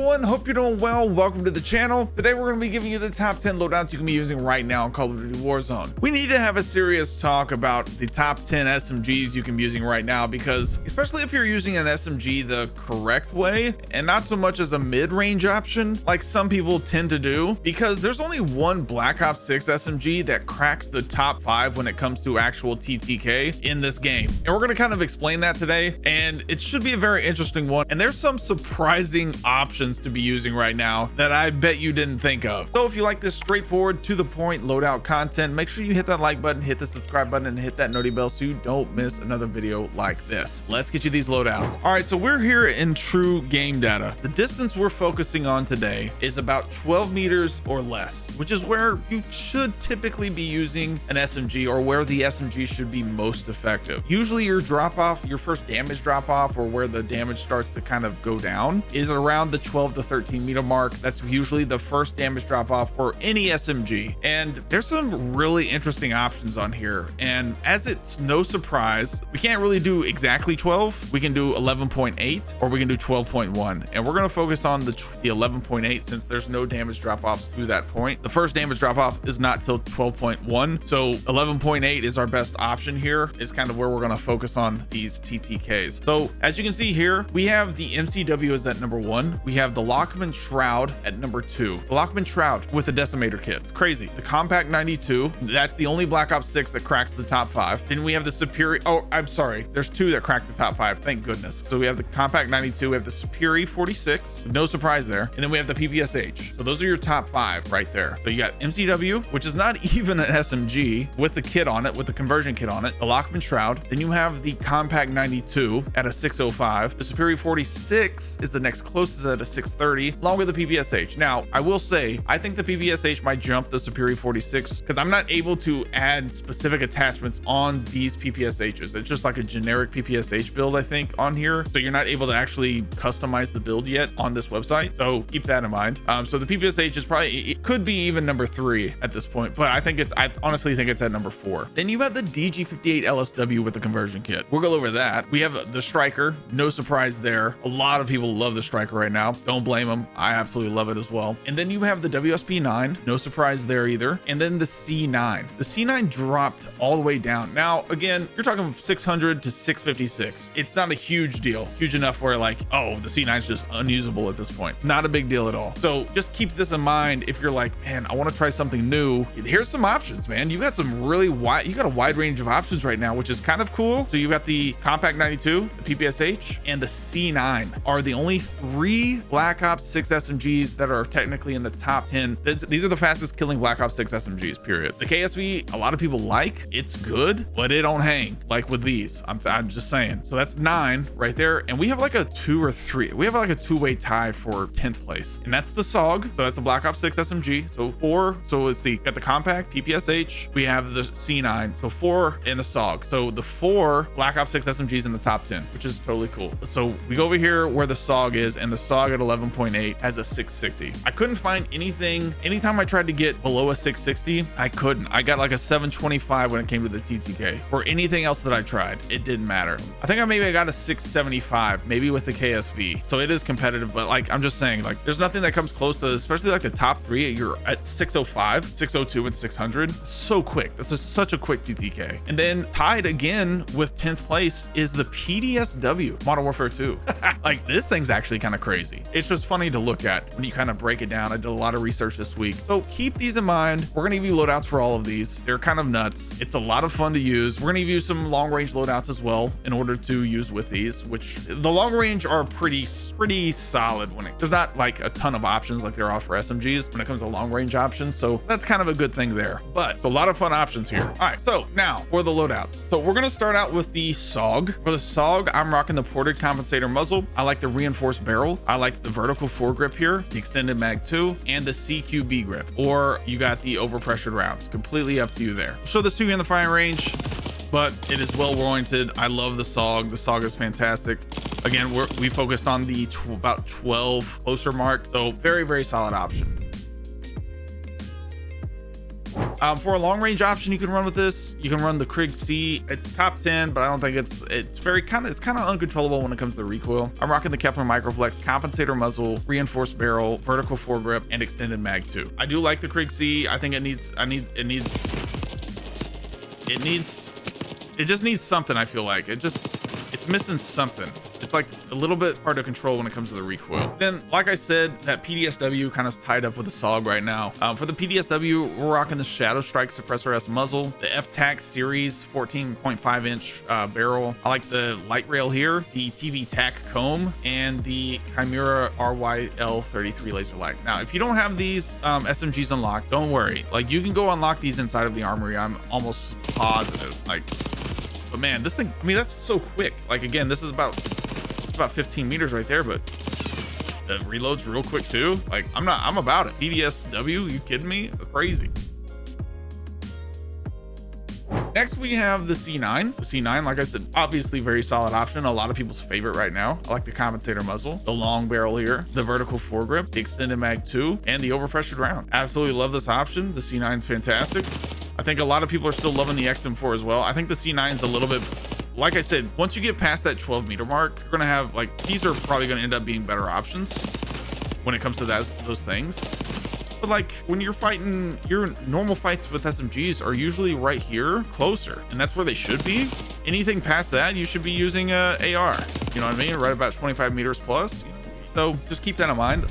everyone, hope you're doing well. Welcome to the channel. Today we're going to be giving you the top 10 loadouts you can be using right now in Call of Duty Warzone. We need to have a serious talk about the top 10 SMGs you can be using right now, because especially if you're using an SMG the correct way and not so much as a mid-range option like some people tend to do, because there's only one Black Ops 6 SMG that cracks the top 5 when it comes to actual TTK in this game, and we're going to kind of explain that today, and it should be a very interesting one. And there's some surprising options to be using right now that I bet you didn't think of. So if you like this straightforward, to the point loadout content, make sure you hit that like button, hit the subscribe button, and hit that noti bell so you don't miss another video like this. Let's get you these loadouts. All right, so we're here in true game data. The distance we're focusing on today is about 12 meters or less, which is where you should typically be using an SMG, or where the SMG should be most effective. Usually your drop off, your first damage drop off, or where the damage starts to kind of go down, is around the 12 to 13 meter mark. That's usually the first damage drop off for any SMG, and there's some really interesting options on here. And as it's no surprise, we can't really do exactly 12. We can do 11.8 or we can do 12.1, and we're going to focus on the 11.8 since there's no damage drop offs through that point. The first damage drop off is not till 12.1, so 11.8 is our best option here. Is kind of where we're going to focus on these TTKs. So as you can see here, we have the MCW is at number 1. We have the Lachmann Shroud at number 2. The Lachmann Shroud with the Decimator kit. It's crazy. The Kompakt 92, that's the only Black Ops 6 that cracks the top 5. Then we have the Superi. Oh, I'm sorry. There's 2 that crack the top 5. Thank goodness. So we have the Kompakt 92. We have the Superi 46. No surprise there. And then we have the PPSH. So those are your top 5 right there. So you got MCW, which is not even an SMG, with the kit on it, with the conversion kit on it. The Lachmann Shroud. Then you have the Kompakt 92 at a 605. The Superi 46 is the next closest at a 630, along with the PPSH. Now, I will say, I think the PPSH might jump the Superi 46 because I'm not able to add specific attachments on these PPSHs. It's just like a generic PPSH build, I think, on here. So you're not able to actually customize the build yet on this website. So keep that in mind. So the PPSH is probably, it could be even number 3 at this point, but I honestly think it's at number 4. Then you have the DG58 LSW with the conversion kit. We'll go over that. We have the Striker. No surprise there. A lot of people love the Striker right now. Don't blame them. I absolutely love it as well. And then you have the WSP-9. No surprise there either. And then the C9. The C9 dropped all the way down. Now, again, you're talking 600 to 656. It's not a huge deal. Huge enough where like, oh, the C9 is just unusable at this point. Not a big deal at all. So just keep this in mind if you're like, man, I want to try something new. Here's some options, man. You got some really wide, you got a wide range of options right now, which is kind of cool. So you've got the Kompakt 92, the PPSH, and the C9 are the only 3 Black Ops 6 SMGs that are technically in the top 10. These are the fastest killing Black Ops 6 SMGs, period. The KSV, a lot of people like. It's good, but it don't hang like with these. I'm just saying. So that's 9 right there. And we have like a 2 or 3. We have like a 2-way tie for 10th place. And that's the SOG. So that's a Black Ops 6 SMG. So 4. So let's see. Got the Kompakt, PPSH. We have the C9. So 4 and the SOG. So the 4 Black Ops 6 SMGs in the top 10, which is totally cool. So we go over here where the SOG is, and the SOG at 11.8 has a 660. I couldn't find anything. Anytime I tried to get below a 660, I couldn't. I got like a 725 when it came to the TTK. For anything else that I tried, it didn't matter. I think I got a 675, maybe with the KSV. So it is competitive, but like, I'm just saying, like, there's nothing that comes close to, especially like the top 3. You're at 605, 602, and 600. So quick. This is such a quick TTK. And then tied again with 10th place is the PDSW Modern Warfare 2. Like, this thing's actually kind of crazy. It's just funny to look at when you kind of break it down. I did a lot of research this week, so keep these in mind. We're gonna give you loadouts for all of these. They're kind of nuts. It's a lot of fun to use. We're gonna give you some long range loadouts as well in order to use with these, which the long range are pretty solid when there's not like a ton of options like there are for SMGs when it comes to long range options. So that's kind of a good thing there, but a lot of fun options here. All right, so now for the loadouts. So we're gonna start out with the SOG. For the SOG, I'm rocking the ported compensator muzzle. I like the reinforced barrel. I like the vertical foregrip here, the extended mag 2, and the CQB grip, or you got the overpressured rounds. Completely up to you there. I'll show this to you in the firing range, but it is well warranted. I love the SOG. The SOG is fantastic. Again, we focused on the about 12 closer mark, so very solid option. For a long range option, you can run with this. You can run the Krieg C. It's top 10, but I don't think it's kind of uncontrollable when it comes to the recoil. I'm rocking the Kepler Microflex compensator muzzle, reinforced barrel, vertical foregrip, and extended mag 2. I do like the Krieg C. I think it just needs something. I feel like it's missing something. It's like a little bit hard to control when it comes to the recoil. Then, like I said, that PDSW kind of tied up with the Sog right now. For the PDSW, we're rocking the Shadow Strike Suppressor S muzzle, the FTAC series 14.5 inch barrel. I like the light rail here, the TV TAC comb, and the Chimera RYL33 laser light. Now, if you don't have these SMGs unlocked, don't worry. Like, you can go unlock these inside of the armory. I'm almost positive. Like, but man, this thing, I mean, that's so quick. Like, again, this is about 15 meters right there, but the reload's real quick too. Like, I'm about it. PDSW, you kidding me? That's crazy. Next, we have the C9. The C9, like I said, obviously very solid option. A lot of people's favorite right now. I like the compensator muzzle, the long barrel here, the vertical foregrip, the extended mag 2, and the overpressured round. Absolutely love this option. The C9 is fantastic. I think a lot of people are still loving the XM4 as well. I think the C9 is a little bit, like I said, once you get past that 12 meter mark, you're gonna have, like, these are probably gonna end up being better options when it comes to those things. But like, when you're fighting, your normal fights with SMGs are usually right here, closer, and that's where they should be. Anything past that, you should be using a AR. You know what I mean? Right about 25 meters plus. So just keep that in mind.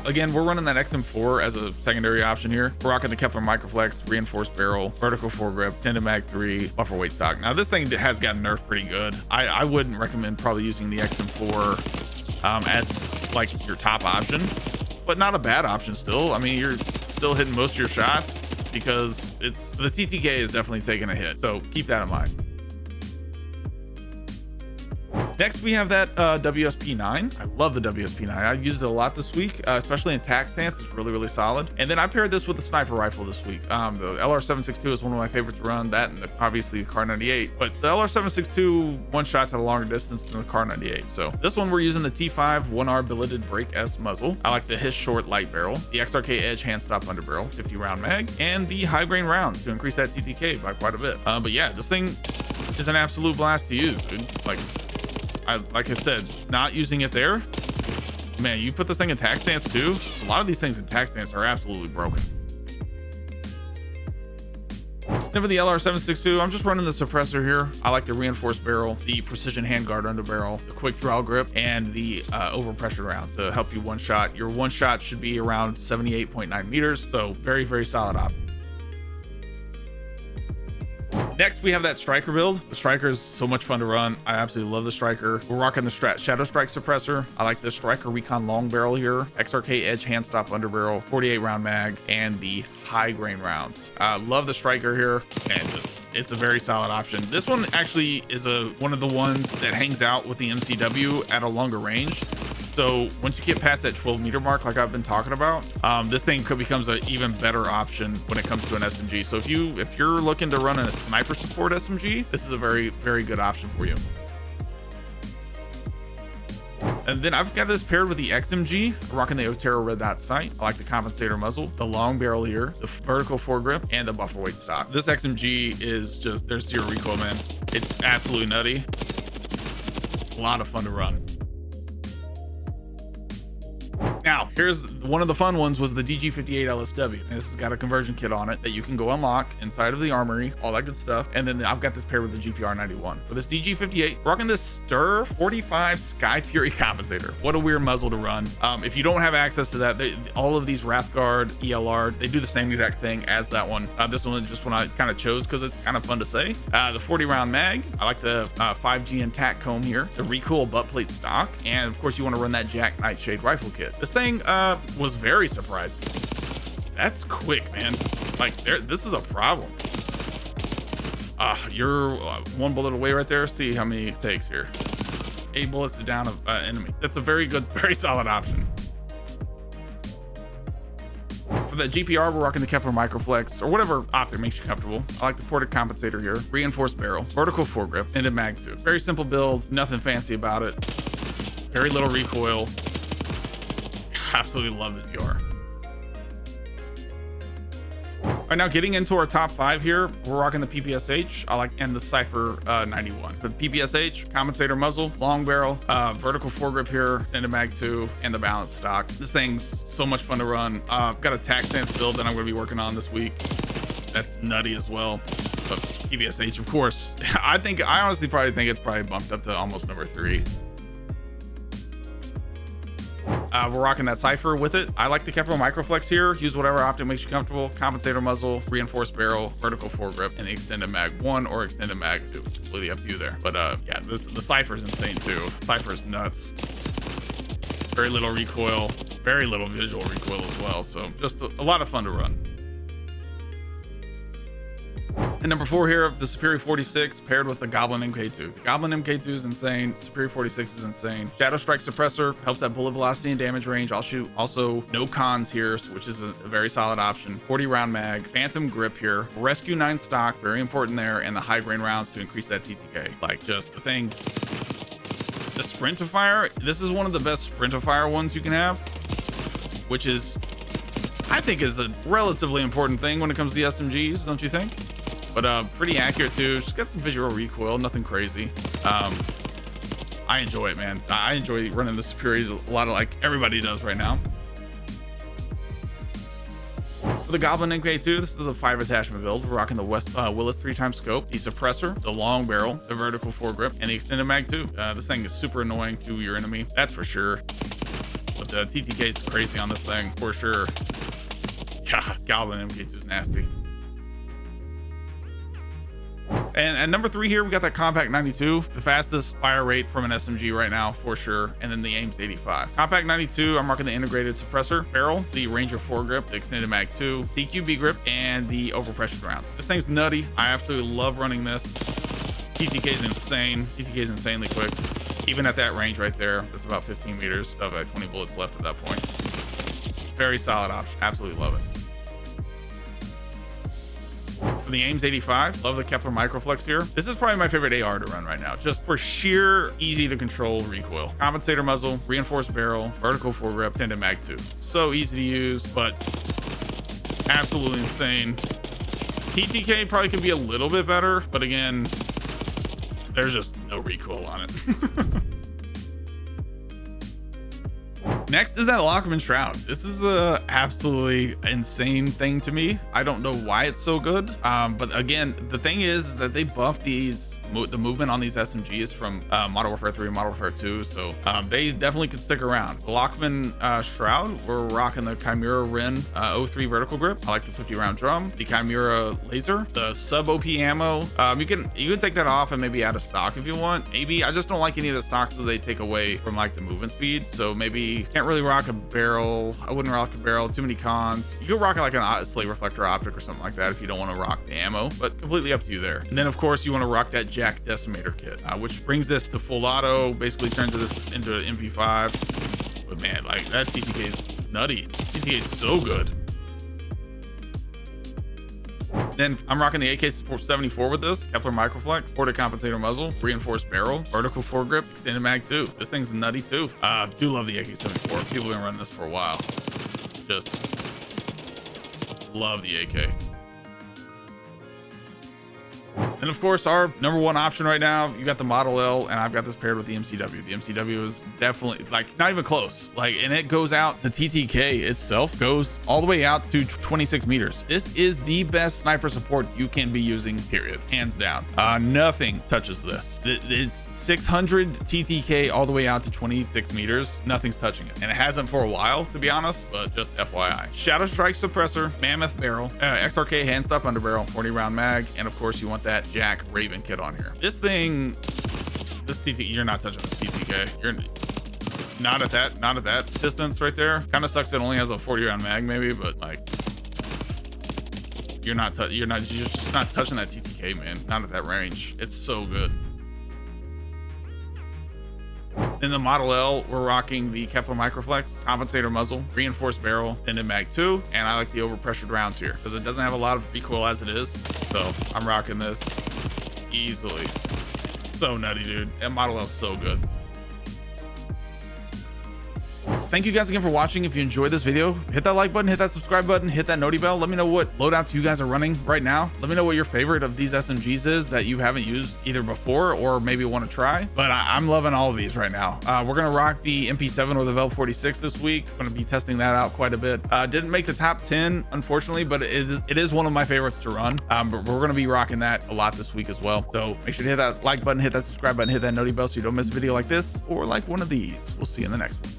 Again, we're running that XM4 as a secondary option here. We're rocking the Kepler Microflex, reinforced barrel, vertical foregrip, extended mag 3, buffer weight stock. Now, this thing has gotten nerfed pretty good. I wouldn't recommend probably using the XM4 as like your top option, but not a bad option still. I mean, you're still hitting most of your shots because the TTK is definitely taking a hit. So keep that in mind. Next, we have that WSP-9. I love the WSP-9. I used it a lot this week, especially in tac stance. It's really, really solid. And then I paired this with the sniper rifle this week. The LR762 is one of my favorites to run. That and obviously the Kar 98. But the LR762 one shots at a longer distance than the Kar 98. So this one we're using the T5 1R billeted break S muzzle. I like the His short light barrel, the XRK Edge hand stop under barrel, 50 round mag, and the high grain rounds to increase that TTK by quite a bit. But yeah, this thing is an absolute blast to use, dude. Like I said, not using it there, man, you put this thing in tac stance too. A lot of these things in tac stance are absolutely broken. Then for the LR762, I'm just running the suppressor here. I like the reinforced barrel, the precision handguard under barrel, the quick draw grip, and the overpressure round to help you one shot. Your one shot should be around 78.9 meters. So very, very solid option. Next, we have that striker build. The striker is so much fun to run. I absolutely love the striker. We're rocking the Shadow Strike suppressor. I like the striker recon long barrel here, XRK Edge hand stop under barrel, 48 round mag, and the high grain rounds. Love the striker here, and it's a very solid option. This one actually is one of the ones that hangs out with the MCW at a longer range. So once you get past that 12 meter mark, like I've been talking about, this thing becomes an even better option when it comes to an SMG. So if you're looking to run a sniper support SMG, this is a very, very good option for you. And then I've got this paired with the XMG, rocking the Otero red dot sight. I like the compensator muzzle, the long barrel here, the vertical foregrip, and the buffer weight stock. This XMG is just, there's zero recoil, man. It's absolutely nutty. A lot of fun to run. Now, here's one of the fun ones, was the DG58 LSW. And this has got a conversion kit on it that you can go unlock inside of the armory, all that good stuff. And then I've got this paired with the GPR 91. For this DG58, rocking this Stir 45 Sky Fury compensator. What a weird muzzle to run. If you don't have access to that, all of these Wrathguard, ELR, they do the same exact thing as that one. This one is just one I kind of chose because it's kind of fun to say. The 40 round mag. I like the 5G and tac comb here, the recoil butt plate stock. And of course you want to run that Jack Nightshade rifle kit. This thing was very surprising. That's quick, man. Like, this is a problem. You're one bullet away right there. See how many it takes here. 8 bullets to down an enemy. That's a very good, very solid option. For the GPR, we're rocking the Kepler Microflex, or whatever optic makes you comfortable. I like the ported compensator here, reinforced barrel, vertical foregrip, and a mag 2. Very simple build, nothing fancy about it. Very little recoil. Absolutely love the GPR. All right, now getting into our top 5 here, we're rocking the PPSH, and the Cypher 91. The PPSH, compensator muzzle, long barrel, vertical foregrip here, extended mag 2, and the balanced stock. This thing's so much fun to run. I've got a tac stance build that I'm going to be working on this week. That's nutty as well. But PPSH, of course, I honestly probably think it's probably bumped up to almost number 3. We're rocking that Cypher with it. I like the Kepler Microflex here. Use whatever optic makes you comfortable. Compensator muzzle, reinforced barrel, vertical foregrip, and the extended mag 1 or extended mag 2. Completely up to you there. But yeah, the Cypher's insane too. Cypher's nuts. Very little recoil, very little visual recoil as well. So just a lot of fun to run. And number 4 here, the Superi 46 paired with the Goblin MK2. The Goblin MK2 is insane. Superi 46 is insane. Shadow Strike Suppressor helps that bullet velocity and damage range. I'll shoot also no cons here, which is a very solid option. 40 round mag, Phantom grip here, Rescue 9 stock, very important there, and the high grain rounds to increase that TTK. Like just the things. The Sprintifire, this is one of the best Sprintifire ones you can have, which is, I think, is a relatively important thing when it comes to the SMGs, don't you think? But pretty accurate too. Just got some visual recoil, nothing crazy. I enjoy it, man. I enjoy running the Superi a lot, of like everybody does right now. For the Goblin MK2, this is the 5 attachment build. We're rocking the Willis 3x scope, the suppressor, the long barrel, the vertical foregrip, and the extended mag 2. This thing is super annoying to your enemy, that's for sure. But the TTK is crazy on this thing for sure. God, Goblin MK2 is nasty. And at number 3 here, we got that Kompakt 92, the fastest fire rate from an SMG right now for sure. And then the aim's 85. Kompakt 92, I'm marking the integrated suppressor barrel, the Ranger foregrip, the extended mag 2, CQB grip, and the overpressured rounds. This thing's nutty. I absolutely love running this. TTK is insane. TTK is insanely quick. Even at that range right there, that's about 15 meters. So I've got 20 bullets left at that point. Very solid option. Absolutely love it. For the aim's 85, love the Kepler Microflex here. This is probably my favorite AR to run right now, just for sheer easy to control recoil. Compensator muzzle, reinforced barrel, vertical foregrip, extended mag 2. So easy to use, but absolutely insane. TTK probably can be a little bit better, but again, there's just no recoil on it. Next is that Lachmann Shroud. This is a absolutely insane thing to me. I don't know why it's so good. But again, the thing is that they buffed the movement on these SMGs from Modern Warfare 3 and Modern Warfare 2. So they definitely could stick around. The Lachmann Shroud, we're rocking the Chimera Ren 03 vertical grip. I like the 50 round drum, the Chimera laser, the sub OP ammo. You can take that off and maybe add a stock if you want. Maybe I just don't like any of the stocks that they take away from like the movement speed. So maybe can't really rock a barrel. I wouldn't rock a barrel. Too many cons. You could rock like a slate reflector optic or something like that if you don't want to rock the ammo, but completely up to you there. And then of course you want to rock that Jack Decimator kit, which brings this to full auto, basically turns this into an MP5. But man, like that TTK is nutty. TTK is so good. Then I'm rocking the AK-74 with this Kepler Microflex, ported compensator muzzle, reinforced barrel, vertical foregrip, extended mag 2. This thing's nutty too. Do love the AK-74. People have been running this for a while. Just love the AK. And of course, our number 1 option right now, you got the Model L, and I've got this paired with the MCW. The MCW is definitely like not even close. Like, and it goes out, the TTK itself goes all the way out to 26 meters. This is the best sniper support you can be using, period. Hands down. Nothing touches this. It's 600 TTK all the way out to 26 meters. Nothing's touching it. And it hasn't for a while, to be honest, but just FYI. Shadow Strike Suppressor, Mammoth Barrel, XRK hand stop underbarrel, 40 round mag, and of course you want that Jack Raven kit on here. This thing, this TTK, you're not touching this TTK. You're not at that distance right there. Kind of sucks it only has a 40 round mag maybe, but like you're just not touching that TTK, man. Not at that range. It's so good. In the Model L, we're rocking the Kepler Microflex, compensator muzzle, reinforced barrel, extended mag 2, and I like the overpressured rounds here because it doesn't have a lot of recoil as it is. So I'm rocking this easily. So nutty, dude. That Model L is so good. thank you guys again for watching. If you enjoyed this video, hit that like button, hit that subscribe button, hit that noti bell. Let me know what loadouts you guys are running right now. Let me know what your favorite of these SMGs is that you haven't used either before or maybe want to try. But I'm loving all of these right now. We're gonna rock the MP7 or the Vel 46 this week. Gonna be testing that out quite a bit. Didn't make the top 10 unfortunately, but it is one of my favorites to run. But we're gonna be rocking that a lot this week as well. So make sure to hit that like button, hit that subscribe button, hit that noti bell so you don't miss a video like this or like one of these. We'll see you in the next one.